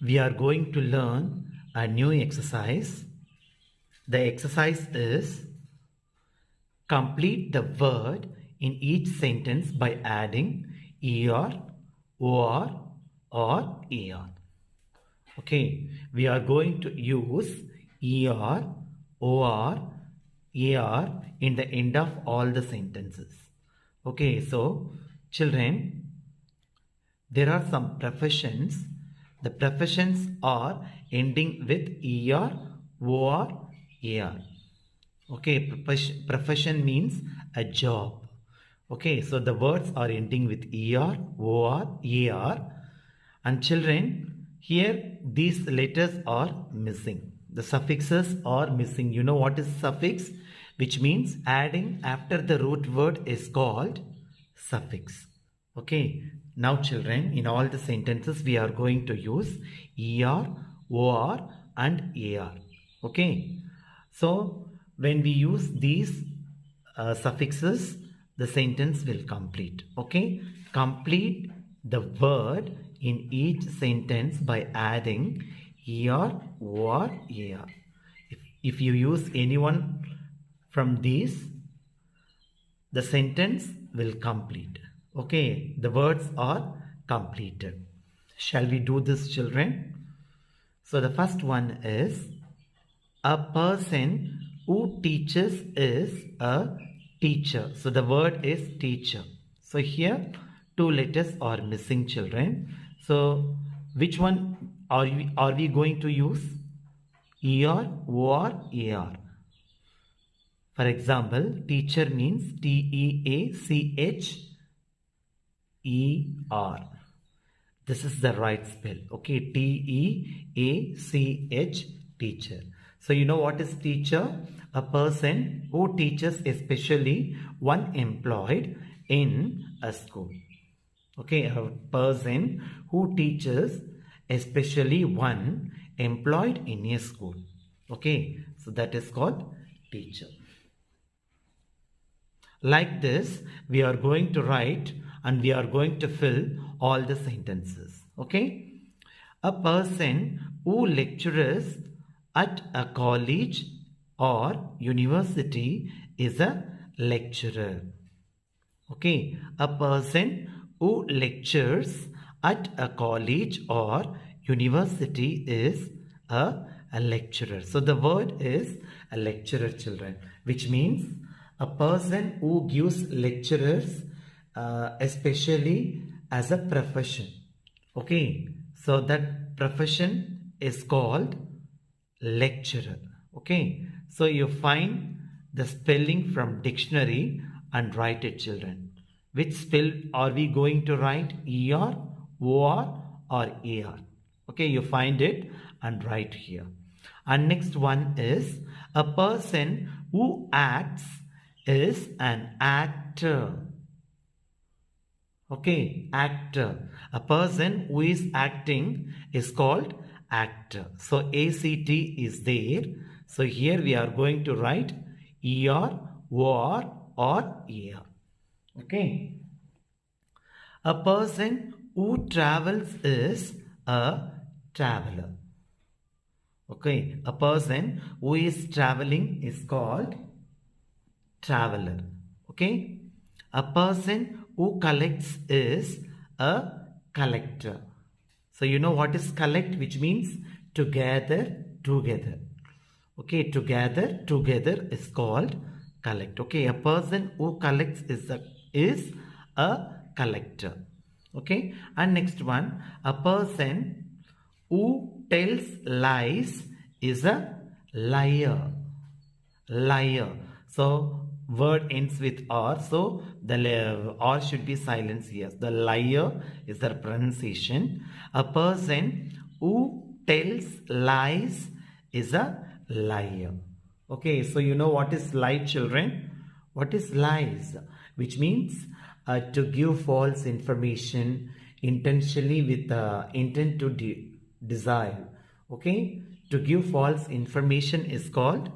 we are going to learn a new exercise. The exercise is complete the word in each sentence by adding er, or, or er. Okay, we are going to use er, or, er in the end of all the sentences. Okay, so children, there are some professions. The professions are ending with er, or, er. Okay, profession means a job. Okay, so the words are ending with er, or, er. And children, here these letters are missing. The suffixes are missing. You know what is suffix? Which means adding after the root word is called suffix. Okay, now children, in all the sentences we are going to use er, or and er. Okay, so when we use these suffixes, the sentence will complete. Okay, complete the word in each sentence by adding er, or, er. If you use anyone from these, the sentence will complete. Okay, the words are completed. Shall we do this, children? So the first one is, a person who teaches is a teacher. So the word is teacher. So here two letters are missing, children. So which one are we going to use? Er, or, er. For example, teacher means Teacher. This is the right spell. Okay, Teach, teacher. So you know what is teacher? A person who teaches, especially one employed in a school. Okay, a person who teaches, especially one employed in a school. Okay, so that is called teacher. Like this, we are going to write and we are going to fill all the sentences. Okay, a person who lectures at a college or university is a lecturer. Okay, a person who lectures at a college or university is a lecturer. So the word is a lecturer, children, which means a person who gives lecturers, especially as a profession. Okay, so that profession is called lecturer. Okay, so you find the spelling from dictionary and write it, children. Which spell are we going to write? Er, or, er. Okay, you find it and write here. And next one is, a person who acts is an actor. Okay, actor. A person who is acting is called actor. So ACT is there. So here we are going to write er, or, er. Okay. A person who travels is a traveler. Okay, a person who is traveling is called traveler. Okay, a person who collects is a collector. So you know what is collect, which means to gather together. Okay, to gather together is called collect. Okay, a person who collects is a collector. Okay, and next one, a person who tells lies is a liar. Liar. So word ends with R, so the R should be silenced here. The liar is the pronunciation. A person who tells lies is a liar. Okay, so you know what is lie, children? What is lies? Which means to give false information intentionally with the intent to deceive. Okay, to give false information is called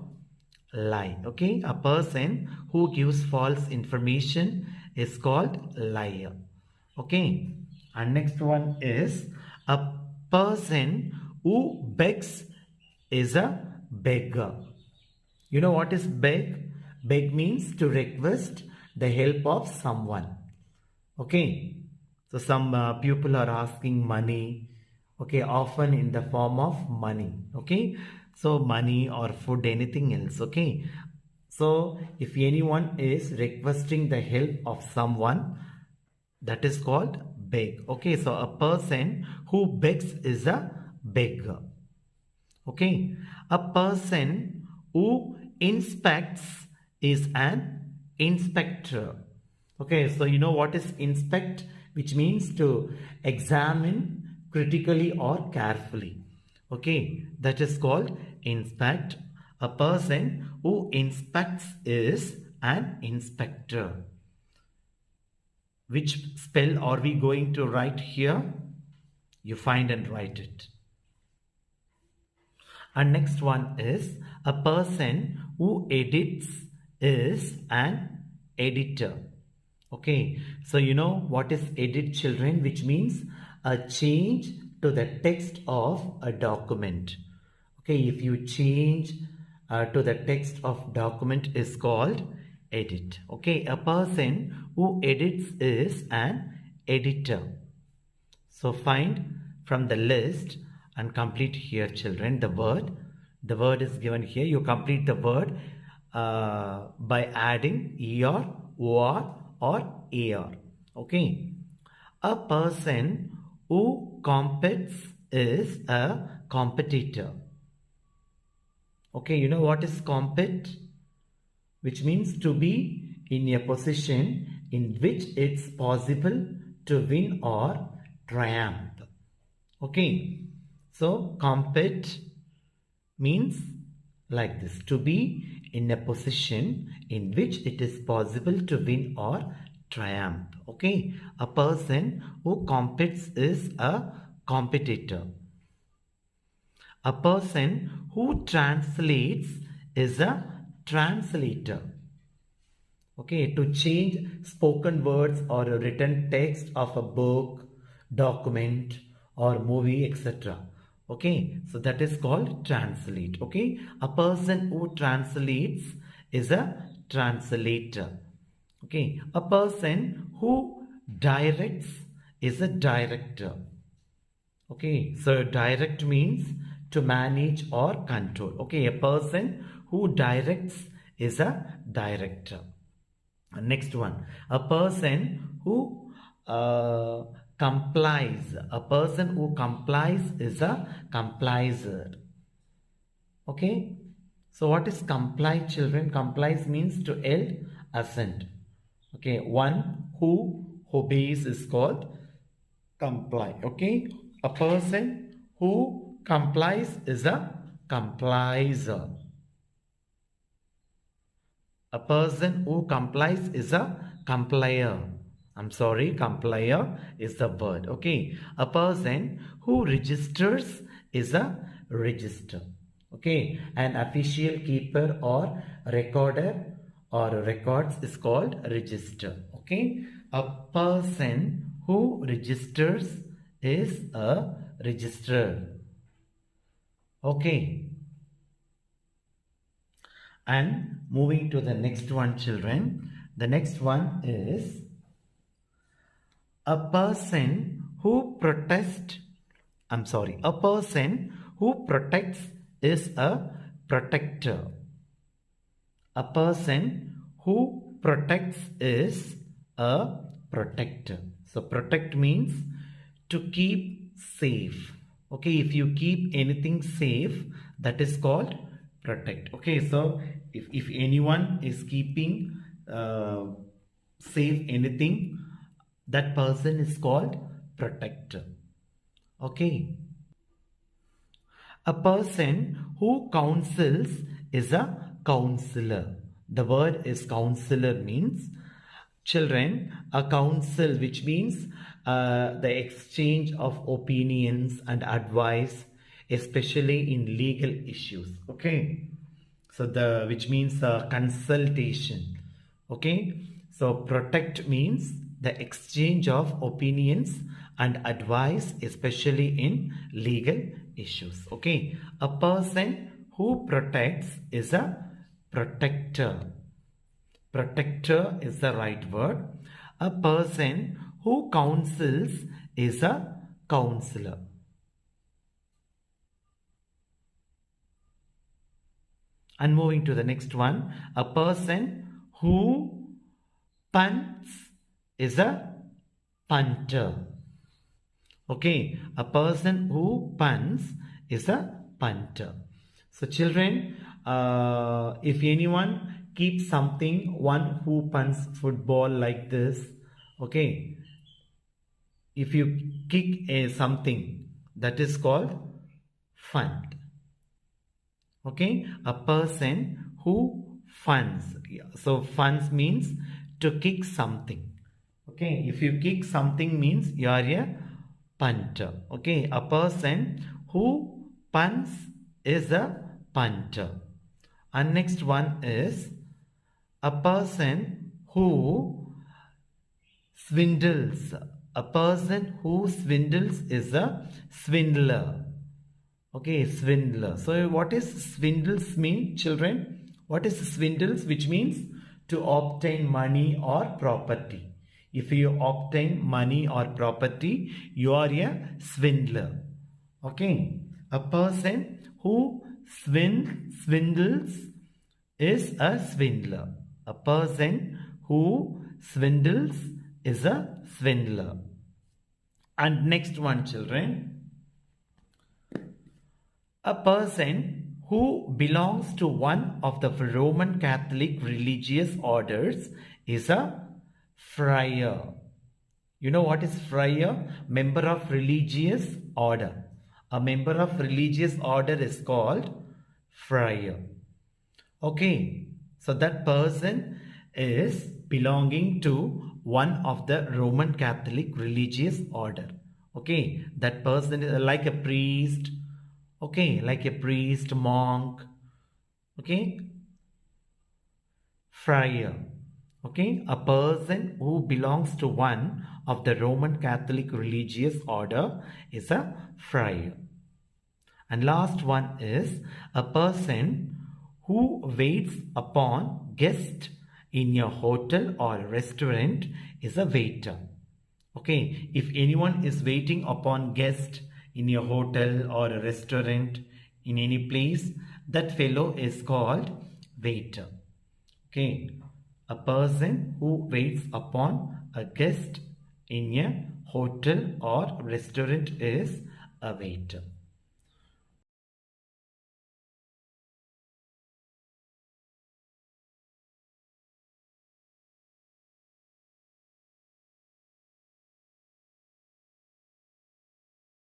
lie. Okay, a person who gives false information is called liar. Okay, and next one is, a person who begs is a beggar. You know what is beg? Beg means to request the help of someone. Okay. So some people are asking money. Okay. Often in the form of money. Okay. So money or food, anything else. Okay. So if anyone is requesting the help of someone, that is called beg. Okay. So a person who begs is a beggar. Okay. A person who inspects is an inspector. Okay. So you know what is inspect, which means to examine critically or carefully. Okay. That is called inspect. A person who inspects is an inspector. Which spell are we going to write here? You find and write it. And next one is a person who edits is an editor. Okay, so you know what is edit, children, which means a change to the text of a document. Okay, if you change to the text of document is called edit. Okay, a person who edits is an editor. So find from the list and complete here, children, the word. The word is given here. You complete the word by adding er, or ar. Okay. A person who competes is a competitor. Okay, you know what is compete? Which means to be in a position in which it's possible to win or triumph. Okay, so compete means like this, to be in a position in which it is possible to win or triumph. Okay, a person who competes is a competitor. A person who translates is a translator. Okay, to change spoken words or a written text of a book, document or movie, etc. Okay, so that is called translate. Okay, a person who translates is a translator. Okay, a person who directs is a director. Okay, so direct means to manage or control. Okay, a person who directs is a director. Next one, a person who complies. A person who complies is a complier. Okay, so what is comply, children? Complies means to yield assent. Okay, one who obeys is called comply. Okay, a person who complies is a complier. A person who complies is a complier. I'm sorry, complier is the word. Okay, a person who registers is a register. Okay, an official keeper or recorder or records is called register. Okay, a person who registers is a registrar. Okay, and moving to the next one, children. The next one is a person who protects. A person who protects is a protector. A person who protects is a protector. So protect means to keep safe. Okay, if you keep anything safe, that is called protect. Okay, so if anyone is keeping safe anything, that person is called protector. Okay, a person who counsels is a counselor. The word is counselor means, children, a counsel, which means the exchange of opinions and advice, especially in legal issues. Okay, so which means consultation. Okay, so protect means the exchange of opinions and advice, especially in legal issues. Okay, a person who protects is a protector. Protector is the right word. A person who counsels is a counselor. And moving to the next one, a person who punts is a punter. Okay, a person who punts is a punter. So children, if anyone keeps something, one who punts football like this, okay, if you kick something, that is called fund. Okay, a person who funds. So funds means to kick something. Okay, if you kick something means you are a punter. Okay, a person who punts is a punter. And next one is a person who swindles. A person who swindles is a swindler. Okay, swindler. So what is swindles mean, children? What is swindles? Which means to obtain money or property. If you obtain money or property, you are a swindler. Okay, a person who swindles is a swindler. A person who swindles is a swindler. And next one, children. A person who belongs to one of the Roman Catholic religious orders is a friar. You know what is friar? Member of religious order. A member of religious order is called friar. Okay, so that person is belonging to one of the Roman Catholic religious order. Okay, that person is like a priest. Okay, like a priest, monk. Okay, friar. Okay, a person who belongs to one of the Roman Catholic religious order is a friar. And last one is a person who waits upon guests in a hotel or restaurant is a waiter. Okay, if anyone is waiting upon guests in a hotel or a restaurant, in any place, that fellow is called waiter. Okay, a person who waits upon a guest in a hotel or restaurant is a waiter.